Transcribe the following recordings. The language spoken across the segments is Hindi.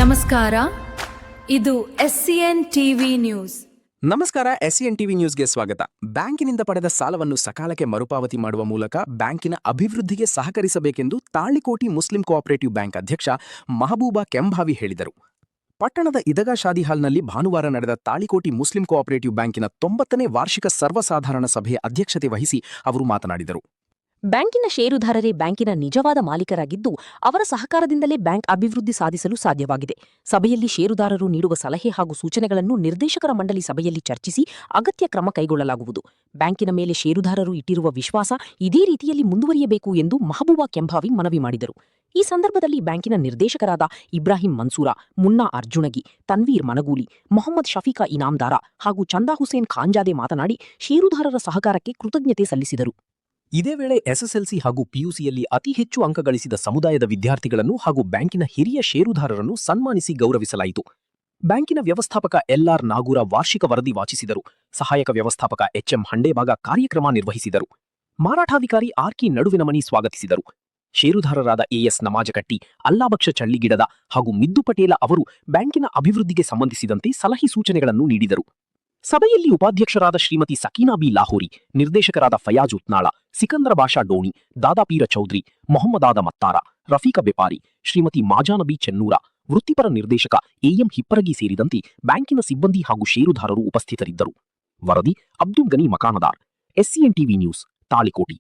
ನಮಸ್ಕಾರ, ಇದು SCN ಟಿವಿ ನ್ಯೂಸ್. ನಮಸ್ಕಾರ, SCN ಟಿವಿ ನ್ಯೂಸ್ಗೆ ಸ್ವಾಗತ. ಬ್ಯಾಂಕಿನಿಂದ ಪಡೆದ ಸಾಲವನ್ನು ಸಕಾಲಕ್ಕೆ ಮರುಪಾವತಿ ಮಾಡುವ ಮೂಲಕ ಬ್ಯಾಂಕಿನ ಅಭಿವೃದ್ಧಿಗೆ ಸಹಕರಿಸಬೇಕೆಂದು ತಾಳಿಕೋಟಿ ಮುಸ್ಲಿಂ ಕೋಆಪರೇಟಿವ್ ಬ್ಯಾಂಕ್ ಅಧ್ಯಕ್ಷ ಮಹಬೂಬಾ ಕೆಂಭಾವಿ ಹೇಳಿದರು. ಪಟ್ಟಣದ ಇದಗಾ ಶಾದಿ ಹಾಲ್ನಲ್ಲಿ ಭಾನುವಾರ ನಡೆದ ತಾಳಿಕೋಟಿ ಮುಸ್ಲಿಂ ಕೋಆಪರೇಟಿವ್ ಬ್ಯಾಂಕಿನ 90ನೇ ವಾರ್ಷಿಕ ಸರ್ವಸಾಧಾರಣ ಸಭೆಯ ಅಧ್ಯಕ್ಷತೆ ವಹಿಸಿ ಅವರು ಮಾತನಾಡಿದರು. ಬ್ಯಾಂಕಿನ ಷೇರುದಾರರೇ ಬ್ಯಾಂಕಿನ ನಿಜವಾದ ಮಾಲೀಕರಾಗಿದ್ದು, ಅವರ ಸಹಕಾರದಿಂದಲೇ ಬ್ಯಾಂಕ್ ಅಭಿವೃದ್ಧಿ ಸಾಧಿಸಲು ಸಾಧ್ಯವಾಗಿದೆ. ಸಭೆಯಲ್ಲಿ ಷೇರುದಾರರು ನೀಡುವ ಸಲಹೆ ಹಾಗೂ ಸೂಚನೆಗಳನ್ನು ನಿರ್ದೇಶಕರ ಮಂಡಳಿ ಸಭೆಯಲ್ಲಿ ಚರ್ಚಿಸಿ ಅಗತ್ಯ ಕ್ರಮ ಕೈಗೊಳ್ಳಲಾಗುವುದು. ಬ್ಯಾಂಕಿನ ಮೇಲೆ ಷೇರುದಾರರು ಇಟ್ಟಿರುವ ವಿಶ್ವಾಸ ಇದೇ ರೀತಿಯಲ್ಲಿ ಮುಂದುವರಿಯಬೇಕು ಎಂದು ಮಹಬೂಬಾ ಕೆಂಭಾವಿ ಮನವಿ ಮಾಡಿದರು. ಈ ಸಂದರ್ಭದಲ್ಲಿ ಬ್ಯಾಂಕಿನ ನಿರ್ದೇಶಕರಾದ ಇಬ್ರಾಹಿಂ ಮನ್ಸೂರ, ಮುನ್ನಾ ಅರ್ಜುಣಗಿ, ತನ್ವೀರ್ ಮನಗೂಲಿ, ಮೊಹಮ್ಮದ್ ಶಫೀಕಾ ಇನಾಮ್ದಾರ ಹಾಗೂ ಚಂದಾ ಹುಸೇನ್ ಖಾಂಜಾದೆ ಮಾತನಾಡಿ ಷೇರುದಾರರ ಸಹಕಾರಕ್ಕೆ ಕೃತಜ್ಞತೆ ಸಲ್ಲಿಸಿದರು. ಇದೇ ವೇಳೆ SSLC ಹಾಗೂ PUCಯಲ್ಲಿ ಅತಿ ಹೆಚ್ಚು ಅಂಕ ಗಳಿಸಿದ ಸಮುದಾಯದ ವಿದ್ಯಾರ್ಥಿಗಳನ್ನು ಹಾಗೂ ಬ್ಯಾಂಕಿನ ಹಿರಿಯ ಷೇರುದಾರರನ್ನು ಸನ್ಮಾನಿಸಿ ಗೌರವಿಸಲಾಯಿತು. ಬ್ಯಾಂಕಿನ ವ್ಯವಸ್ಥಾಪಕ LR ನಾಗೂರ ವಾರ್ಷಿಕ ವರದಿ ವಾಚಿಸಿದರು. ಸಹಾಯಕ ವ್ಯವಸ್ಥಾಪಕ HM ಹಂಡೇಬಾಗ ಕಾರ್ಯಕ್ರಮ ನಿರ್ವಹಿಸಿದರು. ಮಾರಾಟಾಧಿಕಾರಿ RK ನಡುವಿನಮನಿ ಸ್ವಾಗತಿಸಿದರು. ಷೇರುದಾರರಾದ AS ನಮಾಜಕಟ್ಟಿ, ಅಲ್ಲಾಬಕ್ಷ ಚಳ್ಳಿಗಿಡದ ಹಾಗೂ ಮಿದ್ದು ಪಟೇಲ ಅವರು ಬ್ಯಾಂಕಿನ ಅಭಿವೃದ್ಧಿಗೆ ಸಂಬಂಧಿಸಿದಂತೆ ಸಲಹೆ ಸೂಚನೆಗಳನ್ನು ನೀಡಿದರು. ಸಭೆಯಲ್ಲಿ ಉಪಾಧ್ಯಕ್ಷರಾದ ಶ್ರೀಮತಿ ಸಕೀನಾ ಬಿ ಲಾಹೋರಿ, ನಿರ್ದೇಶಕರಾದ ಫಯಾಜ್ ಉತ್ನಾಳ, ಸಿಕಂದರ ಬಾಷಾ ಡೋಣಿ, ದಾದಾಪೀರ ಚೌಧರಿ, ಮೊಹಮ್ಮದಾದ ಮತ್ತಾರ, ರಫೀಕ ಬೆಪಾರಿ, ಶ್ರೀಮತಿ ಮಾಜಾನಬಿ ಚೆನ್ನೂರ, ವೃತ್ತಿಪರ ನಿರ್ದೇಶಕ AM ಹಿಪ್ಪರಗಿ ಸೇರಿದಂತೆ ಬ್ಯಾಂಕಿನ ಸಿಬ್ಬಂದಿ ಹಾಗೂ ಷೇರುದಾರರು ಉಪಸ್ಥಿತರಿದ್ದರು. ವರದಿ Abdul Gani Makandar, SCN TV news, Talikoti.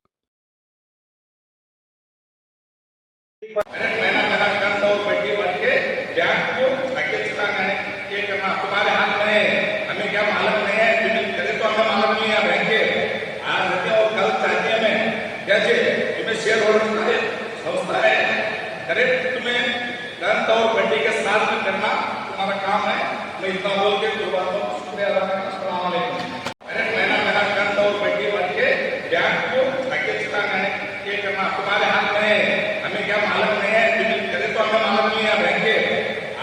जैसे तुम्हें शेयर होल्डर संस्था है, करेक्ट, तुम्हें करंट और बड्डी के साथ में करना तुम्हारा काम है. मैं इतना बोल के शुक्रिया अदा करना. अस्सलाम वालेकुम. करेक्ट, महीना मेरा करंट और बड्डी बढ़ के बैंक को पैकेज चलाना है, ये करना तुम्हारे हाथ में है. हमें क्या मालूम नहीं है, तुम्हें करे तो हमें मालूम नहीं है. बैंक के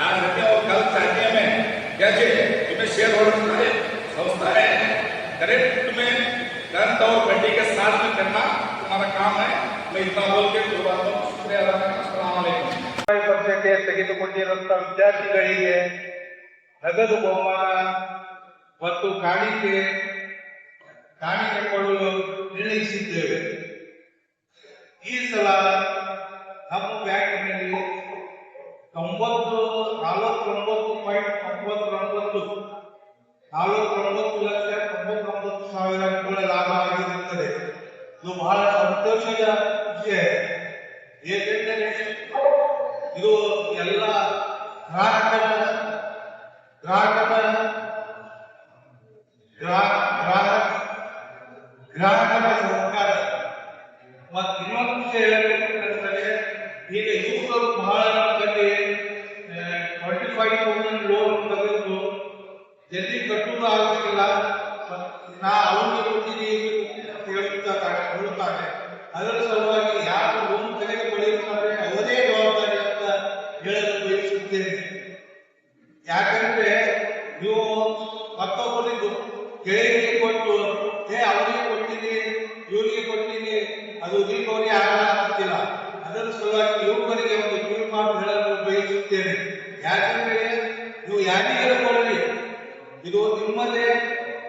आज रहते और कल चाहते हैं. मैं जैसे तुम्हें शेयर होल्डर संस्था है, करेक्ट, तुम्हें करंट और बड्डी के साथ में करना हमारा काम है. मैं इतना बोल के शुक्रिया अदा करना. अस्सलाम वालेकुम. ತೆಗೆದುಕೊಂಡಿರುವಂತ ವಿದ್ಯಾರ್ಥಿಗಳಿಗೆ ನಗದು ಬಹುಮಾನ ಮತ್ತು ಕಾಣಿಕೆ ಕೊಡಲು ನಿರ್ಣಯಿಸಿದ್ದೇವೆ. ಈ ಸಲ ನಮ್ಮ ಬ್ಯಾಂಕಿನಲ್ಲಿ 49,99,99,99,000 ಲಾಭ ಆಗಿರುತ್ತದೆ. ಇದು ಬಹಳ ಸಂತೋಷದ ವಿಷಯ. ಏಕೆಂದರೆ ಇದು ಎಲ್ಲ ಗ್ರಾಹಕರ ಸಹಕಾರ. ಮತ್ತು ಇನ್ನೊಂದು ವಿಷಯ ಹೇಳಬೇಕಂತಂದರೆ, ಈಗ ಯುವಕರು ಬಹಳ ಮಂದಿ 25,000 ಲೋನ್ ತೆಗೆದು ಜಲ್ದಿ ಕಟ್ಟುವುದು ಆಗುತ್ತಿಲ್ಲ. ನಾ ಅವನಿಗೆ ಕೊಟ್ಟಿದ್ದೀನಿ ಹೇಳುತ್ತಾರೆ. ಅದರ ಸಲುವಾಗಿ ಯಾರು ಲೋನ್ ತೆಗೆದುಕೊಳ್ಳುತ್ತಾರೆ ಅವರೇ ಜವಾಬ್ದಾರಿ ಅಂತ ಹೇಳಲು ಬಯಸುತ್ತೇನೆ. ಯಾಕಂದ್ರೆ ನೀವು ಮತ್ತೊಬ್ಬರಿಗೂ ಗೆಳೆಯರಿಗೆ ಕೊಟ್ಟು ಅವರಿಗೆ ಕೊಟ್ಟಿನಿ ಇವರಿಗೆ ಕೊಟ್ಟಿನಿ, ಅದು ರಿಕವರಿ ಆಗುತ್ತಿಲ್ಲ. ಅದರ ಸಲುವಾಗಿ ಯುವಕರಿಗೆ ಒಂದು ಕಿವಿ ಮಾತು ಹೇಳಲು ಬಯಸುತ್ತೇನೆ. ಯಾಕಂದ್ರೆ ನೀವು ಯಾರಿಗಾರ ಕೊಡಲಿ, ಇದು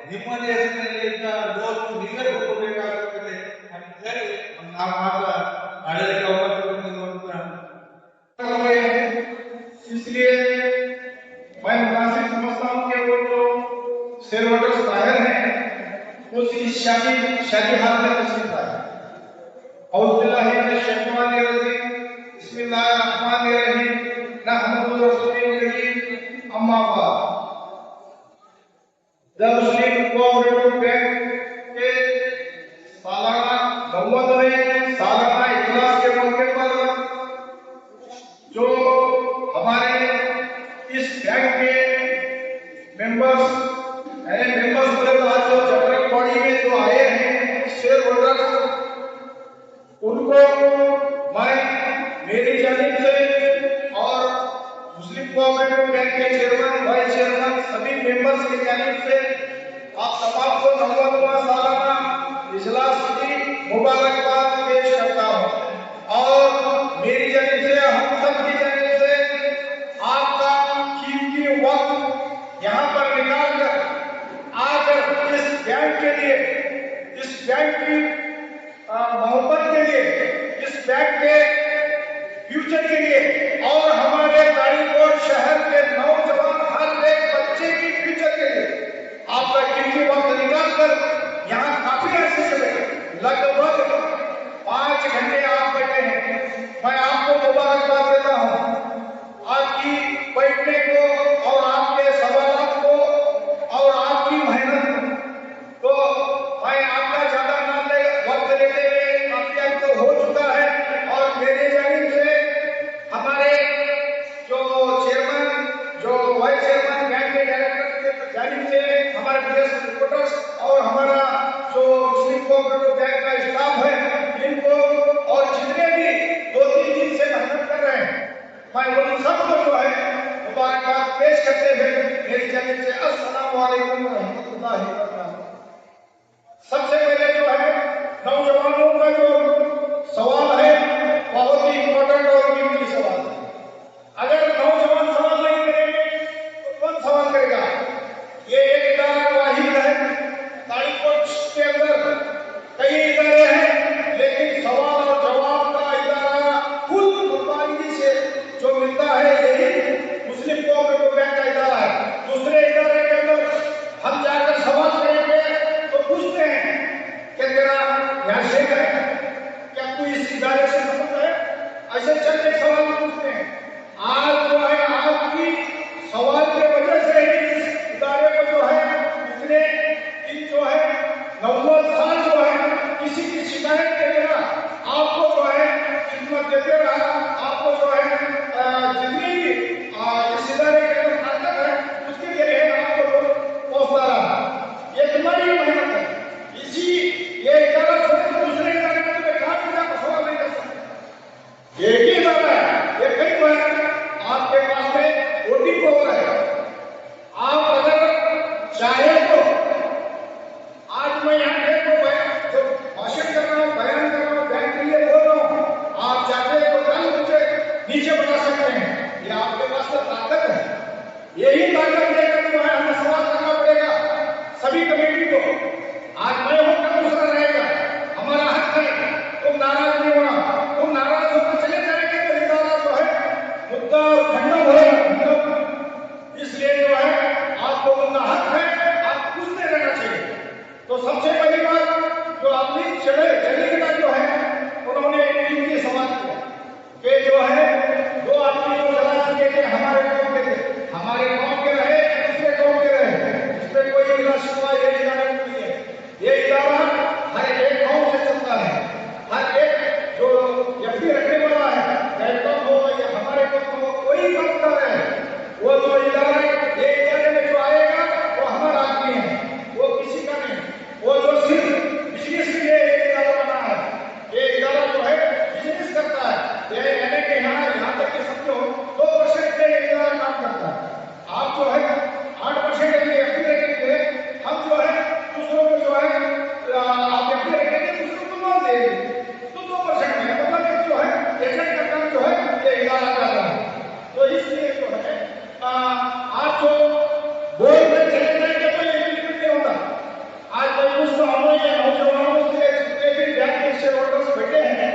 ನಿಮ್ಮದೇ ಹೆಸರಿನಲ್ಲಿ ಲೋನ್ ನೀವೇ ಕೊಡಬೇಕಾಗುತ್ತದೆ ಅಂತ ಹೇಳಿ ನಾವು ಮಾತ್ರ ಆಡಳಿತ इसलिए मैं मुनासिब समझता हूँ कि वो जो शेयर होल्डर्स बाहर हैं वो इस शादी हाल में तशरीफ लाए. बिस्मिल्लाहिर्रहमानिर्रहीम. नहमदुहु व नस्तईनुहु अम्मा बाद. द मुस्लिम कोऑपरेटिव बैंक के सालाना 90वें सालाना इजलास के मौके पर जो हमारे इस बैंक के मेंबर्स बोले तो आज जो जनरल बॉडी में जो आए हैं शेयर होल्डर्स, उनको मैं मेरी जानिब से और मुस्लिम कोऑपरेटिव बैंक के चेयरमैन, वाइस चेयरमैन, सभी मेंबर्स की जानिब से आप तमाम को 90वां सालाना इजलास की मुबारकबाद पेश करता हूँ. और मेरी जानिब से हम सब की जानिब से आपका इस बैंक के फ्यूचर के लिए और हमारे तारीकोट शहर के नौजवान हर एक बच्चे की फ्यूचर के लिए आपका कीमती वक्त निकाल कर यहाँ काफी अर्से से बैठे, लगभग 5 घंटे आप बैठे हैं। मैं आपको मुबारकबाद देता हूँ आपकी बैठने को और आपके सवालों को और आपकी मेहनत को। तो मैं आपका ज्यादा ना ले वक्त लेते हुए काफी अब तो हो चुका है और मेरे जानिब से हमारे जो चेयरमैन जो वाइस चेयरमैन बैंक के डायरेक्टर के जानिब से हमारे प्रेस रिपोर्टर्स और हमारा जो मुस्लिम कोऑपरेटिव बैंक का स्टाफ है इनको और जितने भी 2-3 दिन से मेहनत कर रहे हैं मैं उन सबको जो है मुबारकबाद पेश करते हुए मेरी जानिब से अस्सलाम वालेकुम व रहमतुल्लाहि व बरकातहू। सबसे पहले जो है नौजवानों का जो सवाल है बहुत ही इम्पोर्टेंट और कीमती सवाल है। अगर नौजवान सवाल नहीं करेंगे तो कौन सवाल करेगा? ये एक इदारा वाहिद है तारीकोट के अंदर, कई इदारे हैं लेकिन सवाल और जवाब का इदारा कुल मुतबादली से जो मिलता है यही मुस्लिम कोऑपरेटिव बैंक का इदारा है। दूसरे इदारे के अंदर हम जाकर सवाल करेंगे तो पूछते हैं कि तेरा यहाँ शेख है क्या, कोई इस इदारे से संबंध है, ऐसे चंद एक सवाल पूछते हैं। आज जो है आपकी सवाल की वजह से ही इस इदारे को जो है इतने इन जो है 90 साल जो है किसी की शिकायत के बिना आपको जो है खिदमत देते रहा, आपको जो है जितनी भी इस इदारे के अंदर ताकत है उसके लिए आपको पहुंचता रहा। ये तुम्हारी मेहनत है। इसी ये इदारा छोड़ दूसरे इदारे में तुम्हें कहा भी आपको सवाल नहीं कर सकते। एक ही इदारा है, ये कई बार आपके पास में ओटी पावर है। आप अगर चाहे तो आज मैं यहाँ पे जो भाषण कर रहा हूँ, बयान कर रहा हूँ, बैंक के लिए बोल रहा हूँ, आप चाहते तो कल मुझे नीचे बता सकते हैं। ये आपके पास तो ताकत है। यही ताकत लेकर जो है हमें सवाल करना पड़ेगा सभी कमेटी को। आज मैं हूँ कल दूसरा रहेगा, हमारा हक है। तुम नाराज नहीं होना, तुम नाराज होकर चले जाएंगे तो इदारा जो है मुद्दा ठंडा भरेगा। इसलिए जो है आपको उनका हक है, आप पूछते रहना चाहिए। तो सबसे पहली बात जो अपनी चंडीगढ़ जो है उन्होंने कीमती सवाल किया कि जो है वो आदमी जो चला चुके थे हमारे गांव के थे, हमारे गांव के रहे दूसरे गांव के रहे, इसमें कोई इलाज शिकवा ये इदारा नहीं है। ये इदारा हर एक गांव से चलता है। हर एक जो एफडी रखने वाला है बैंकों हो या हमारे को कोई काम कर रहे हैं वो जो इदारा ये इदारे में जो आएगा वो हमारा आदमी है, वो किसी का नहीं। वो जो सिर्फ बिजनेस के लिए इदारा बना है, ये इदारा जो है बिजनेस करता है। ये यानी कि यहाँ तक कि समझो 2% के इदारा काम करता है। आप जो है 8% के लिए एफडी रखेंगे, हम जो है दूसरों को जो है आप एफडी रखेंगे दूसरों को मान देंगे तो 2% में मतलब जो है एजेंट का काम जो है ये इदारा कर रहा है। तो इसलिए जो है आप जो बोल में चले जाएंगे तो ये बिल्कुल नहीं होगा। आज मैं कुछ हमारे नौजवानों से जितने भी बैंक के शेयर होल्डर्स बैठे हैं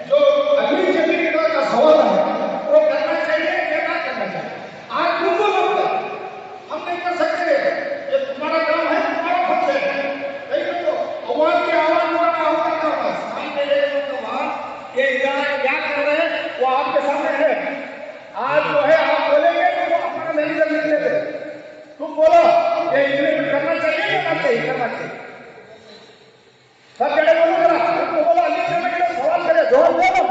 जो अगली चंडीगढ़ का सवाल है वो करना चाहिए या ना करना चाहिए। आज तुमको लगता हम नहीं कर सकते, ये तुम्हारा काम है, तुम्हारा फर्ज है। नहीं तो आवाज की आवाज उठाना होगा क्या बस सामने ये इदारा क्या कर रहे हैं वो आपके सामने है। आज जो है आप बोलेंगे तो वो अपना मैनेजर लिख लेते, तुम बोलो ये इंप्लीमेंट करना चाहिए या ना चाहिए, करना चाहिए। सब जगह बोलो जरा, तुमको बोलो लिख के सवाल करे जवाब दो।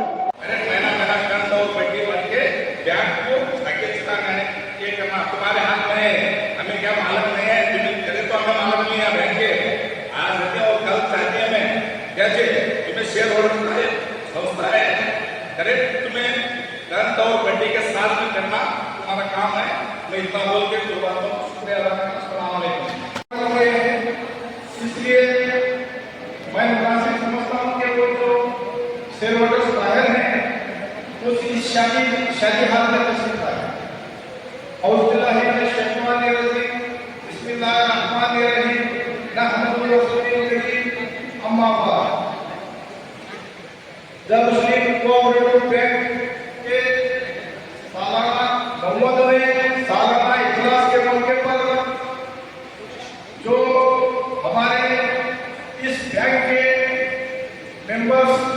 मैंने मेरा कंध और बड्डी बन के बैंक को आगे चलाना है, ये करना तुम्हारे हाथ में है। हमें क्या मालूम नहीं है, तुम करे तो हमें मालूम नहीं है बैंक के आज रहते और कल चाहते हैं कैसे तुम्हें शेयर होल्डर है संस्था है करेक्ट, तुम्हें कंध और बड्डी के साथ में करना तुम्हारा काम है। मैं इतना बोल के शुरुआत में शुक्रिया अदा करना। अस्सलाम वालेकुम। इसलिए मैं मुनासिब समझता हूँ कि वो जो शेयर होल्डर्स बाहर हैं उस शादी हाल में तस्वीर है। और बिस्मिल्लाहिर्रहमानिर्रहीम नहमदुहु व नस्तईनुहु अम्मा बाद। जब मुस्लिम बैंक के सालाना 90वें सालाना इजलास के मौके पर जो हमारे इस बैंक के मेंबर्स